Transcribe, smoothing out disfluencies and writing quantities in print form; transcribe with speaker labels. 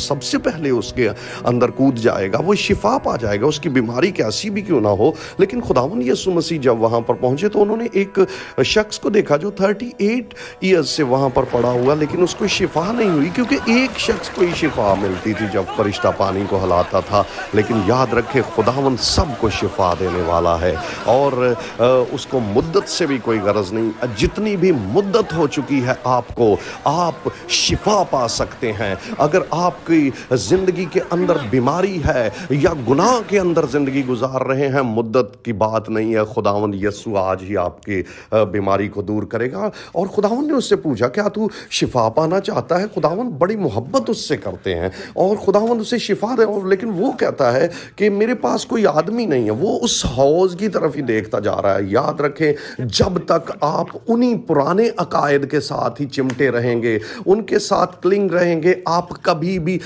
Speaker 1: सबसे पहले उसके अंदर कूद जाएगा, वो शिफा पा जाएगा, उसकी बीमारी कैसी भी क्यों ना हो। लेकिन खुदावंद यीशु मसीह जब वहाँ पर पहुँचे तो उन्होंने एक शख्स को देखा जो 38 ईयर्स से वहाँ पर पड़ा हुआ, लेकिन उसको शिफा नहीं हुई, क्योंकि एक शख्स को ही शिफा मिलती थी जब फरिश्ता पानी को हिलाता था। लेकिन याद रखे, खुदावंद सबको शिफा देने वाला है, और उसको मुद्दत से भी कोई गरज नहीं। जितनी भी मुद्दत हो चुकी है आपको, आप शिफा पा सकते हैं। अगर आपकी जिंदगी के अंदर बीमारी है या गुनाह के अंदर जिंदगी गुजार रहे हैं, मुद्दत की बात नहीं है। खुदावंद यीशु आज ही आपकी बीमारी को दूर करेगा। और खुदावंद ने उससे पूछा, क्या तू शिफा पाना चाहता है? खुदावंद बड़ी मोहब्बत उससे करते हैं और खुदावंद उसे शिफा दे। लेकिन वो कहता है कि मेरे पास कोई आदमी नहीं है। वो उस हौज की तरफ ही देखता जा रहा है। याद रखें, जब तक आप उन्हीं पुराने अकायद के साथ ही चिमटे रहेंगे, उनके साथ क्लिंग रहेंगे, आप कभी भी